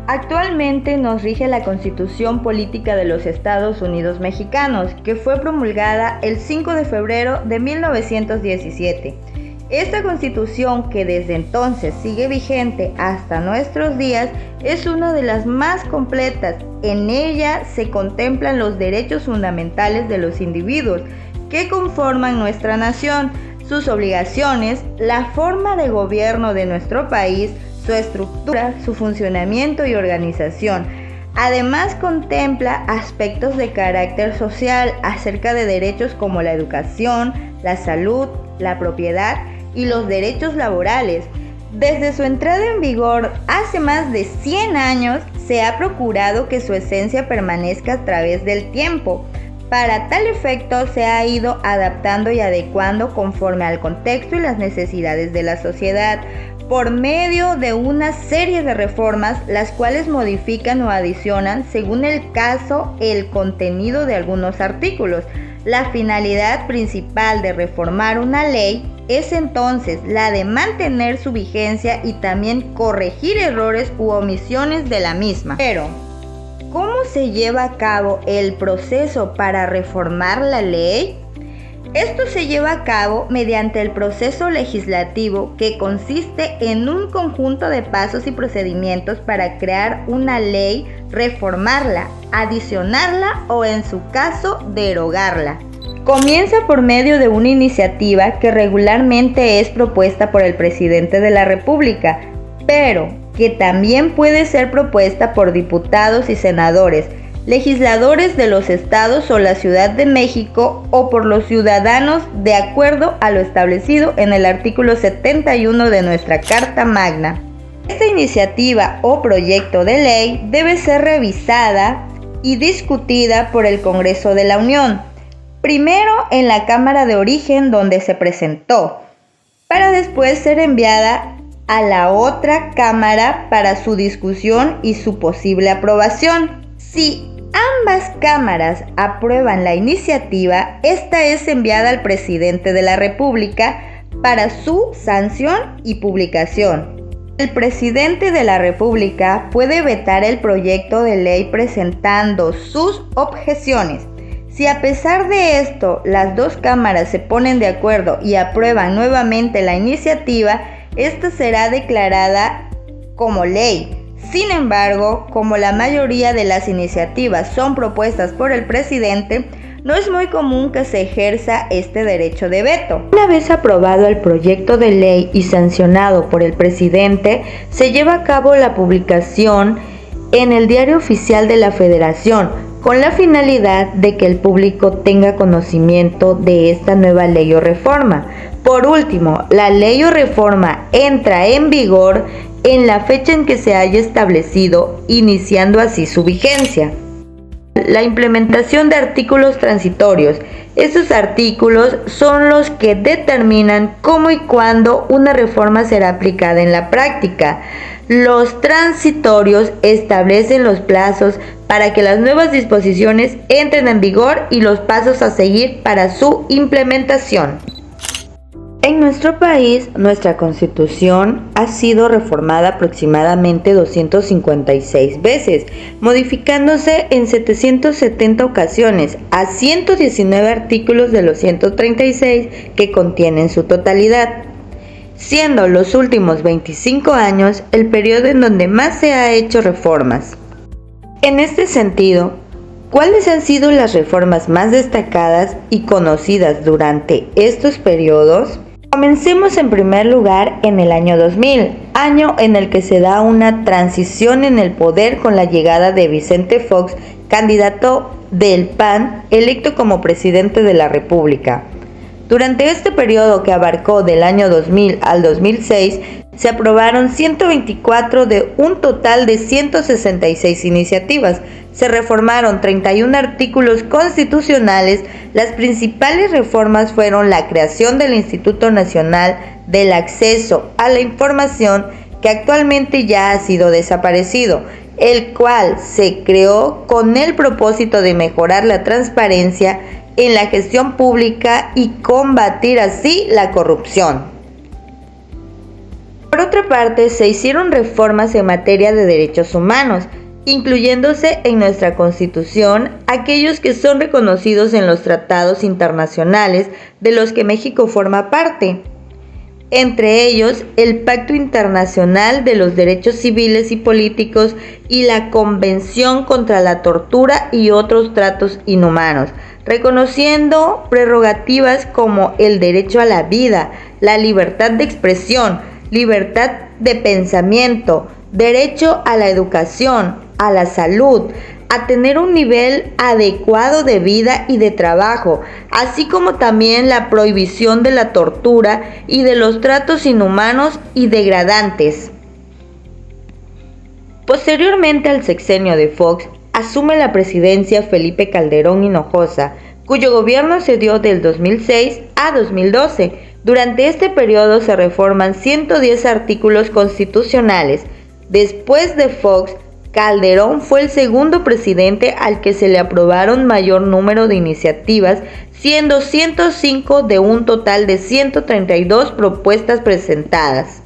Actualmente nos rige la Constitución Política de los Estados Unidos Mexicanos, que fue promulgada el 5 de febrero de 1917. Esta Constitución, que desde entonces sigue vigente hasta nuestros días, es una de las más completas. En ella se contemplan los derechos fundamentales de los individuos que conforman nuestra nación, sus obligaciones, la forma de gobierno de nuestro país, su estructura, su funcionamiento y organización. Además, contempla aspectos de carácter social acerca de derechos como la educación, la salud, la propiedad y los derechos laborales. Desde su entrada en vigor hace más de 100 años, se ha procurado que su esencia permanezca a través del tiempo. Para tal efecto, se ha ido adaptando y adecuando conforme al contexto y las necesidades de la sociedad, por medio de una serie de reformas, las cuales modifican o adicionan, según el caso, el contenido de algunos artículos. La finalidad principal de reformar una ley es entonces la de mantener su vigencia y también corregir errores u omisiones de la misma. Pero, ¿cómo se lleva a cabo el proceso para reformar la ley? Esto se lleva a cabo mediante el proceso legislativo, que consiste en un conjunto de pasos y procedimientos para crear una ley, reformarla, adicionarla o, en su caso, derogarla. Comienza por medio de una iniciativa que regularmente es propuesta por el presidente de la República, pero que también puede ser propuesta por diputados y senadores, legisladores de los estados o la Ciudad de México, o por los ciudadanos, de acuerdo a lo establecido en el artículo 71 de nuestra Carta Magna. Esta iniciativa o proyecto de ley debe ser revisada y discutida por el Congreso de la Unión, primero en la Cámara de origen donde se presentó, para después ser enviada a la otra Cámara para su discusión y su posible aprobación. Si ambas cámaras aprueban la iniciativa, esta es enviada al presidente de la República para su sanción y publicación. El presidente de la República puede vetar el proyecto de ley presentando sus objeciones. Si a pesar de esto las dos cámaras se ponen de acuerdo y aprueban nuevamente la iniciativa, esta será declarada como ley. Sin embargo, como la mayoría de las iniciativas son propuestas por el presidente, no es muy común que se ejerza este derecho de veto. Una vez aprobado el proyecto de ley y sancionado por el presidente, se lleva a cabo la publicación en el Diario Oficial de la Federación, con la finalidad de que el público tenga conocimiento de esta nueva ley o reforma. Por último, la ley o reforma entra en vigor en la fecha en que se haya establecido, iniciando así su vigencia. La implementación de artículos transitorios. Estos artículos son los que determinan cómo y cuándo una reforma será aplicada en la práctica. Los transitorios establecen los plazos para que las nuevas disposiciones entren en vigor y los pasos a seguir para su implementación. En nuestro país, nuestra Constitución ha sido reformada aproximadamente 256 veces, modificándose en 770 ocasiones a 119 artículos de los 136 que contienen su totalidad, siendo los últimos 25 años el periodo en donde más se ha hecho reformas. En este sentido, ¿cuáles han sido las reformas más destacadas y conocidas durante estos periodos? Comencemos en primer lugar en el año 2000, año en el que se da una transición en el poder con la llegada de Vicente Fox, candidato del PAN, electo como presidente de la República. Durante este periodo, que abarcó del año 2000 al 2006, se aprobaron 124 de un total de 166 iniciativas. Se reformaron 31 artículos constitucionales. Las principales reformas fueron la creación del Instituto Nacional del Acceso a la Información, que actualmente ya ha sido desaparecido, el cual se creó con el propósito de mejorar la transparencia en la gestión pública y combatir así la corrupción. Por otra parte, se hicieron reformas en materia de derechos humanos, incluyéndose en nuestra Constitución aquellos que son reconocidos en los tratados internacionales de los que México forma parte, entre ellos el Pacto Internacional de los Derechos Civiles y Políticos y la Convención contra la Tortura y otros tratos inhumanos, reconociendo prerrogativas como el derecho a la vida, la libertad de expresión, libertad de pensamiento, derecho a la educación, a la salud, a tener un nivel adecuado de vida y de trabajo, así como también la prohibición de la tortura y de los tratos inhumanos y degradantes. Posteriormente al sexenio de Fox, asume la presidencia Felipe Calderón Hinojosa, cuyo gobierno se dio del 2006 a 2012. Durante este periodo se reforman 110 artículos constitucionales. Después de Fox, Calderón fue el segundo presidente al que se le aprobaron mayor número de iniciativas, siendo 105 de un total de 132 propuestas presentadas.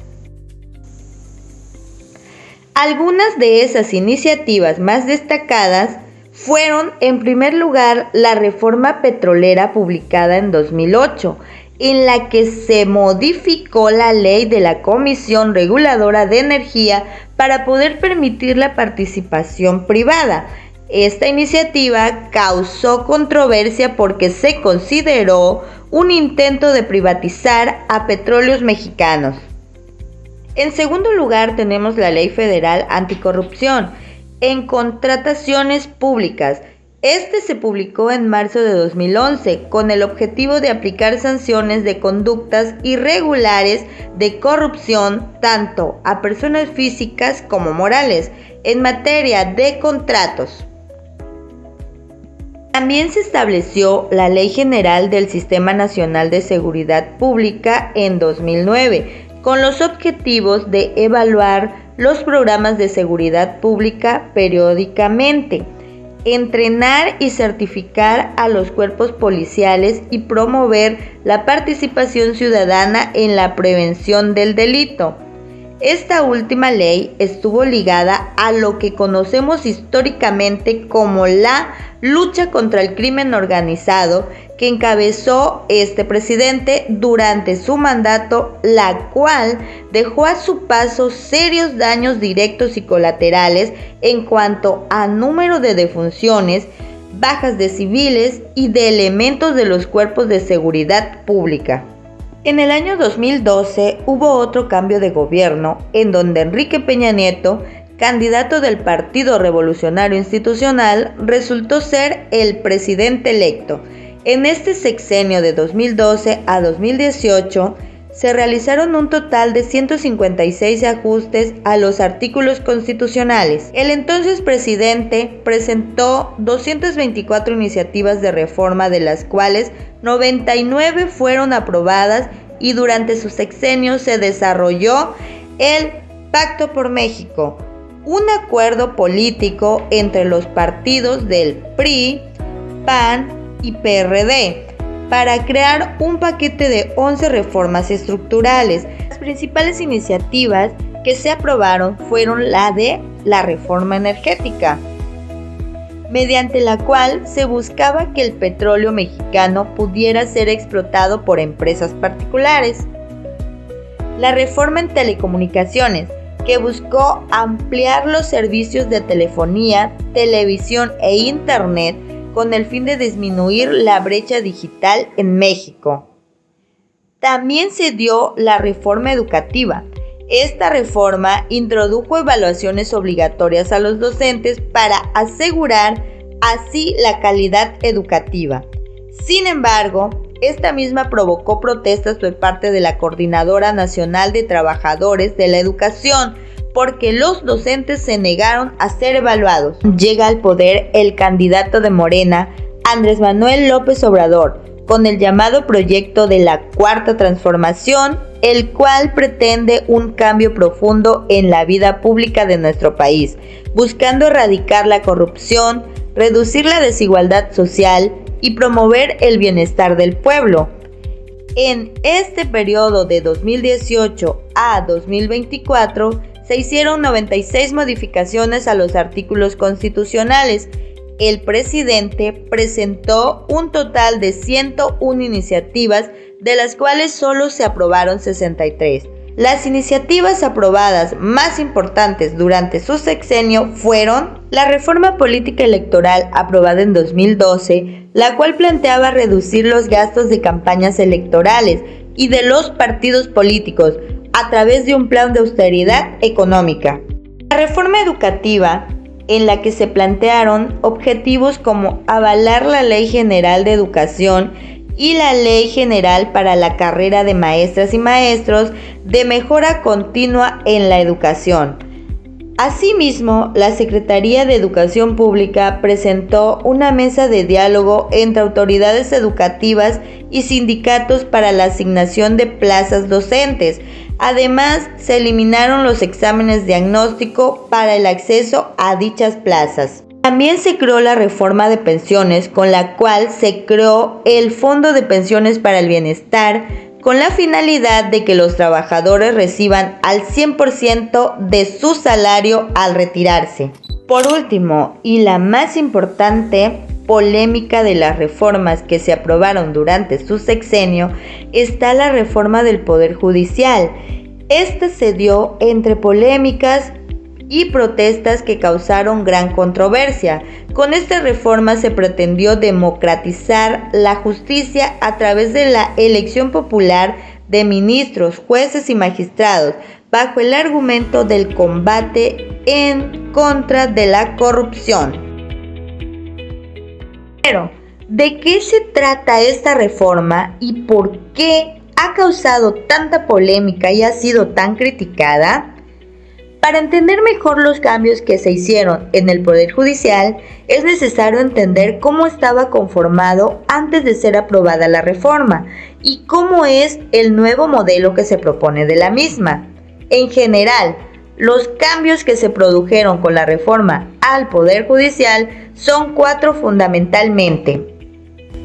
Algunas de esas iniciativas más destacadas fueron, en primer lugar, la reforma petrolera publicada en 2008, en la que se modificó la ley de la Comisión Reguladora de Energía para poder permitir la participación privada. Esta iniciativa causó controversia porque se consideró un intento de privatizar a Petróleos Mexicanos. En segundo lugar, tenemos la Ley Federal Anticorrupción en contrataciones públicas. Este se publicó en marzo de 2011 con el objetivo de aplicar sanciones de conductas irregulares de corrupción tanto a personas físicas como morales en materia de contratos. También se estableció la Ley General del Sistema Nacional de Seguridad Pública en 2009 con los objetivos de evaluar los programas de seguridad pública periódicamente, entrenar y certificar a los cuerpos policiales y promover la participación ciudadana en la prevención del delito. Esta última ley estuvo ligada a lo que conocemos históricamente como la lucha contra el crimen organizado que encabezó este presidente durante su mandato, la cual dejó a su paso serios daños directos y colaterales en cuanto a número de defunciones, bajas de civiles y de elementos de los cuerpos de seguridad pública. En el año 2012 hubo otro cambio de gobierno en donde Enrique Peña Nieto, candidato del Partido Revolucionario Institucional, resultó ser el presidente electo. En este sexenio de 2012 a 2018 se realizaron un total de 156 ajustes a los artículos constitucionales. El entonces presidente presentó 224 iniciativas de reforma, de las cuales 99 fueron aprobadas, y durante su sexenio se desarrolló el Pacto por México, un acuerdo político entre los partidos del PRI, PAN y PRD para crear un paquete de 11 reformas estructurales. Las principales iniciativas que se aprobaron fueron la de la reforma energética, mediante la cual se buscaba que el petróleo mexicano pudiera ser explotado por empresas particulares. La reforma en telecomunicaciones, que buscó ampliar los servicios de telefonía, televisión e internet con el fin de disminuir la brecha digital en México. También se dio la reforma educativa. Esta reforma introdujo evaluaciones obligatorias a los docentes para asegurar así la calidad educativa. Sin embargo, esta misma provocó protestas por parte de la Coordinadora Nacional de Trabajadores de la Educación, porque los docentes se negaron a ser evaluados. Llega al poder el candidato de Morena, Andrés Manuel López Obrador, con el llamado proyecto de la Cuarta Transformación, el cual pretende un cambio profundo en la vida pública de nuestro país, buscando erradicar la corrupción, reducir la desigualdad social y promover el bienestar del pueblo. En este periodo de 2018 a 2024 se hicieron 96 modificaciones a los artículos constitucionales. El presidente presentó un total de 101 iniciativas, de las cuales solo se aprobaron 63. Las iniciativas aprobadas más importantes durante su sexenio fueron la reforma política electoral aprobada en 2012, la cual planteaba reducir los gastos de campañas electorales y de los partidos políticos a través de un plan de austeridad económica. La reforma educativa, en la que se plantearon objetivos como avalar la Ley General de Educación y la Ley General para la carrera de maestras y maestros de mejora continua en la educación. Asimismo, la Secretaría de Educación Pública presentó una mesa de diálogo entre autoridades educativas y sindicatos para la asignación de plazas docentes. Además, se eliminaron los exámenes diagnóstico para el acceso a dichas plazas. También se creó la reforma de pensiones, con la cual se creó el Fondo de Pensiones para el Bienestar, con la finalidad de que los trabajadores reciban al 100% de su salario al retirarse. Por último, y la más importante polémica de las reformas que se aprobaron durante su sexenio, está la reforma del Poder Judicial. Esta se dio entre polémicas y protestas que causaron gran controversia. Con esta reforma se pretendió democratizar la justicia a través de la elección popular de ministros, jueces y magistrados, bajo el argumento del combate en contra de la corrupción. Pero, ¿de qué se trata esta reforma y por qué ha causado tanta polémica y ha sido tan criticada? Para entender mejor los cambios que se hicieron en el Poder Judicial, es necesario entender cómo estaba conformado antes de ser aprobada la reforma y cómo es el nuevo modelo que se propone de la misma. En general, los cambios que se produjeron con la reforma al Poder Judicial son 4 fundamentalmente.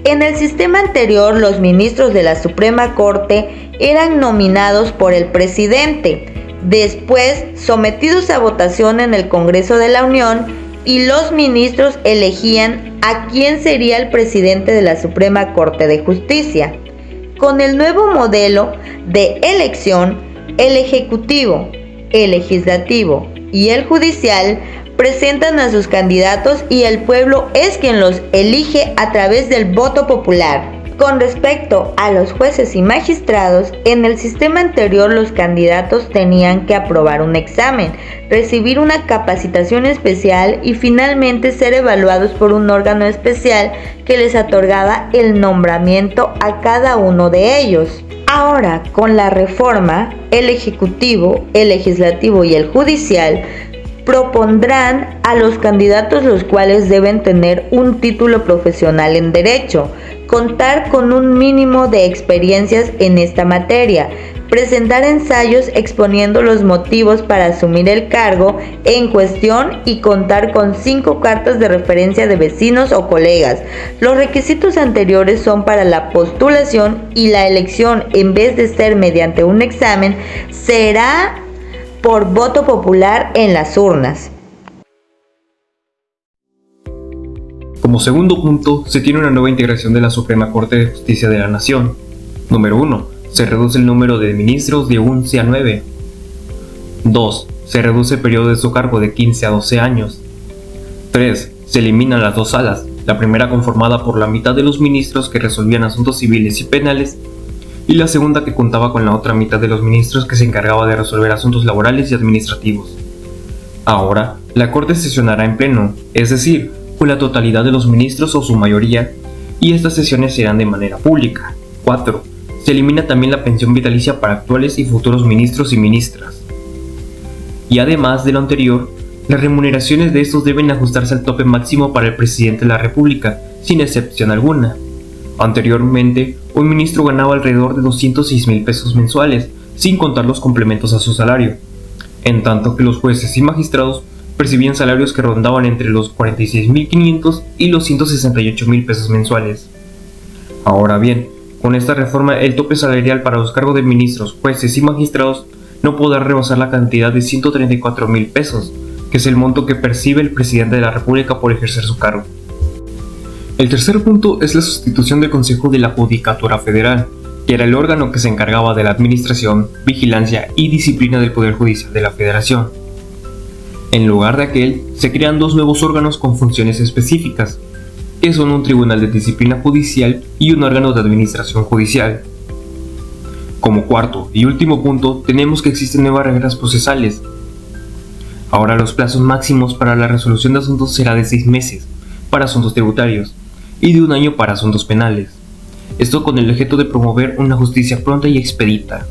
En el sistema anterior, los ministros de la Suprema Corte eran nominados por el presidente, después sometidos a votación en el Congreso de la Unión, y los ministros elegían a quién sería el presidente de la Suprema Corte de Justicia. Con el nuevo modelo de elección, el Ejecutivo, el Legislativo y el Judicial presentan a sus candidatos y el pueblo es quien los elige a través del voto popular. Con respecto a los jueces y magistrados, en el sistema anterior los candidatos tenían que aprobar un examen, recibir una capacitación especial y finalmente ser evaluados por un órgano especial que les otorgaba el nombramiento a cada uno de ellos. Ahora, con la reforma, el Ejecutivo, el Legislativo y el Judicial propondrán a los candidatos, los cuales deben tener un título profesional en Derecho, contar con un mínimo de experiencias en esta materia, presentar ensayos exponiendo los motivos para asumir el cargo en cuestión y contar con 5 cartas de referencia de vecinos o colegas. Los requisitos anteriores son para la postulación y la elección, en vez de ser mediante un examen, será por voto popular en las urnas. Como segundo punto, se tiene una nueva integración de la Suprema Corte de Justicia de la Nación. Número 1. Se reduce el número de ministros de 11 a 9. 2. Se reduce el periodo de su cargo de 15 a 12 años. 3. Se eliminan las 2 salas, la primera conformada por la mitad de los ministros que resolvían asuntos civiles y penales, y la segunda que contaba con la otra mitad de los ministros que se encargaba de resolver asuntos laborales y administrativos. Ahora, la Corte sesionará en pleno, es decir, con la totalidad de los ministros o su mayoría, y estas sesiones serán de manera pública. 4. Se elimina también la pensión vitalicia para actuales y futuros ministros y ministras. Y además de lo anterior, las remuneraciones de estos deben ajustarse al tope máximo para el presidente de la República, sin excepción alguna. Anteriormente, un ministro ganaba alrededor de 206,000 pesos mensuales, sin contar los complementos a su salario, en tanto que los jueces y magistrados percibían salarios que rondaban entre los 46,500 y los 168,000 pesos mensuales. Ahora bien, Con esta reforma, el tope salarial para los cargos de ministros, jueces y magistrados no podrá rebasar la cantidad de 134,000 pesos, que es el monto que percibe el presidente de la República por ejercer su cargo. El tercer punto es la sustitución del Consejo de la Judicatura Federal, que era el órgano que se encargaba de la administración, vigilancia y disciplina del Poder Judicial de la Federación. En lugar de aquel, se crean dos nuevos órganos con funciones específicas, que son un Tribunal de Disciplina Judicial y un órgano de administración judicial. Como cuarto y último punto, tenemos que existen nuevas reglas procesales. Ahora los plazos máximos para la resolución de asuntos será de 6 meses para asuntos tributarios y de 1 año para asuntos penales. Esto con el objeto de promover una justicia pronta y expedita.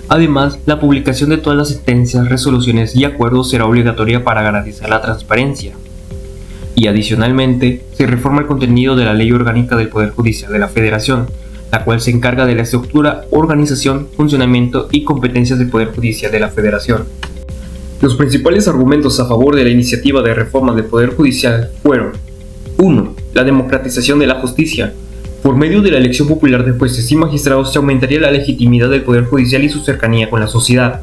Además, la publicación de todas las sentencias, resoluciones y acuerdos será obligatoria para garantizar la transparencia. Y adicionalmente, se reforma el contenido de la Ley Orgánica del Poder Judicial de la Federación, la cual se encarga de la estructura, organización, funcionamiento y competencias del Poder Judicial de la Federación. Los principales argumentos a favor de la iniciativa de reforma del Poder Judicial fueron: 1. La democratización de la justicia. Por medio de la elección popular de jueces y magistrados se aumentaría la legitimidad del Poder Judicial y su cercanía con la sociedad.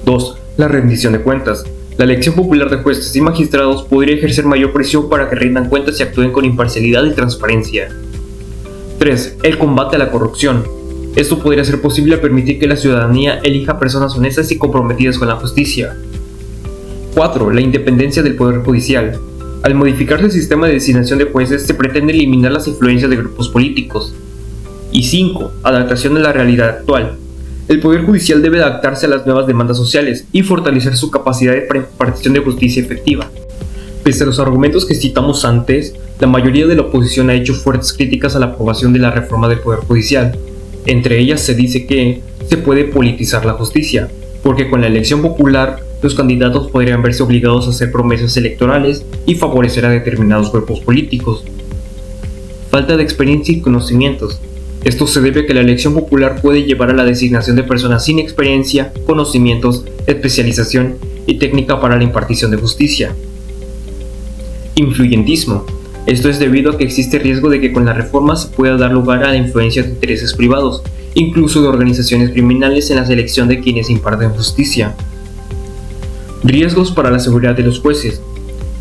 2. La rendición de cuentas. La elección popular de jueces y magistrados podría ejercer mayor presión para que rindan cuentas y actúen con imparcialidad y transparencia. 3. El combate a la corrupción. Esto podría ser posible al permitir que la ciudadanía elija personas honestas y comprometidas con la justicia. 4. La independencia del Poder Judicial. Al modificarse el sistema de designación de jueces, se pretende eliminar las influencias de grupos políticos. Y 5. Adaptación a la realidad actual. El Poder Judicial debe adaptarse a las nuevas demandas sociales y fortalecer su capacidad de impartición de justicia efectiva. Pese a los argumentos que citamos antes, la mayoría de la oposición ha hecho fuertes críticas a la aprobación de la reforma del Poder Judicial. Entre ellas se dice que se puede politizar la justicia, porque con la elección popular, los candidatos podrían verse obligados a hacer promesas electorales y favorecer a determinados grupos políticos. Falta de experiencia y conocimientos. Esto se debe a que la elección popular puede llevar a la designación de personas sin experiencia, conocimientos, especialización y técnica para la impartición de justicia. Influyentismo. Esto es debido a que existe riesgo de que con la reforma se pueda dar lugar a la influencia de intereses privados, incluso de organizaciones criminales en la selección de quienes imparten justicia. Riesgos para la seguridad de los jueces.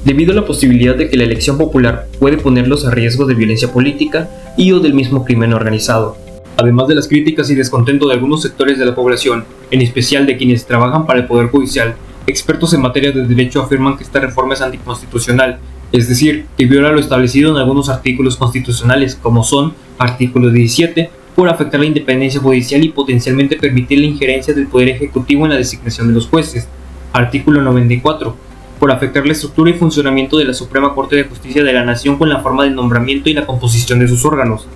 Debido a la posibilidad de que la elección popular puede ponerlos a riesgo de violencia política y o del mismo crimen organizado. Además de las críticas y descontento de algunos sectores de la población, en especial de quienes trabajan para el Poder Judicial, expertos en materia de derecho afirman que esta reforma es anticonstitucional, es decir, que viola lo establecido en algunos artículos constitucionales, como son artículo 17, por afectar la independencia judicial y potencialmente permitir la injerencia del Poder Ejecutivo en la designación de los jueces, artículo 94, por afectar la estructura y funcionamiento de la Suprema Corte de Justicia de la Nación con la forma de nombramiento y la composición de sus órganos,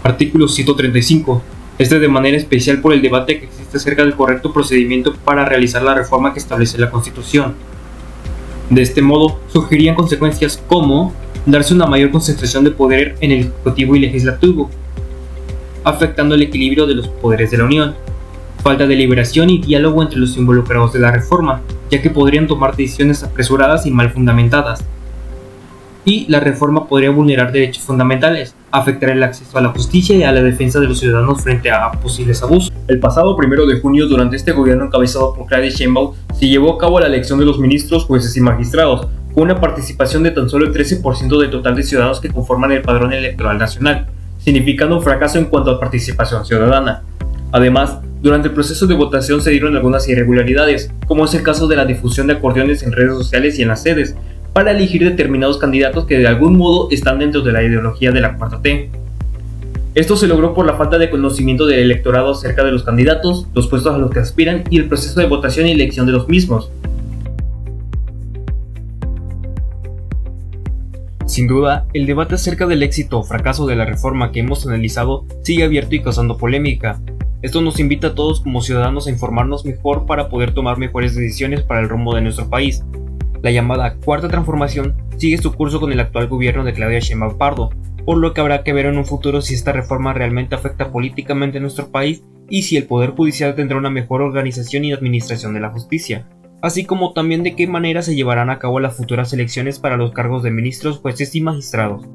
artículo 135, de manera especial por el debate que existe acerca del correcto procedimiento para realizar la reforma que establece la Constitución. De este modo, surgirían consecuencias como darse una mayor concentración de poder en el Ejecutivo y Legislativo, afectando el equilibrio de los poderes de la Unión, falta de deliberación y diálogo entre los involucrados de la reforma, ya que podrían tomar decisiones apresuradas y mal fundamentadas. Y la reforma podría vulnerar derechos fundamentales, afectar el acceso a la justicia y a la defensa de los ciudadanos frente a posibles abusos. El pasado 1 de junio, durante este gobierno encabezado por Claudia Sheinbaum, se llevó a cabo la elección de los ministros, jueces y magistrados, con una participación de tan solo el 13% del total de ciudadanos que conforman el padrón electoral nacional, significando un fracaso en cuanto a participación ciudadana. Además, durante el proceso de votación se dieron algunas irregularidades, como es el caso de la difusión de acordeones en redes sociales y en las sedes, para elegir determinados candidatos que de algún modo están dentro de la ideología de la 4T. Esto se logró por la falta de conocimiento del electorado acerca de los candidatos, los puestos a los que aspiran y el proceso de votación y elección de los mismos. Sin duda, el debate acerca del éxito o fracaso de la reforma que hemos analizado sigue abierto y causando polémica. Esto nos invita a todos como ciudadanos a informarnos mejor para poder tomar mejores decisiones para el rumbo de nuestro país. La llamada Cuarta Transformación sigue su curso con el actual gobierno de Claudia Sheinbaum Pardo, por lo que habrá que ver en un futuro si esta reforma realmente afecta políticamente a nuestro país y si el Poder Judicial tendrá una mejor organización y administración de la justicia, así como también de qué manera se llevarán a cabo las futuras elecciones para los cargos de ministros, jueces y magistrados.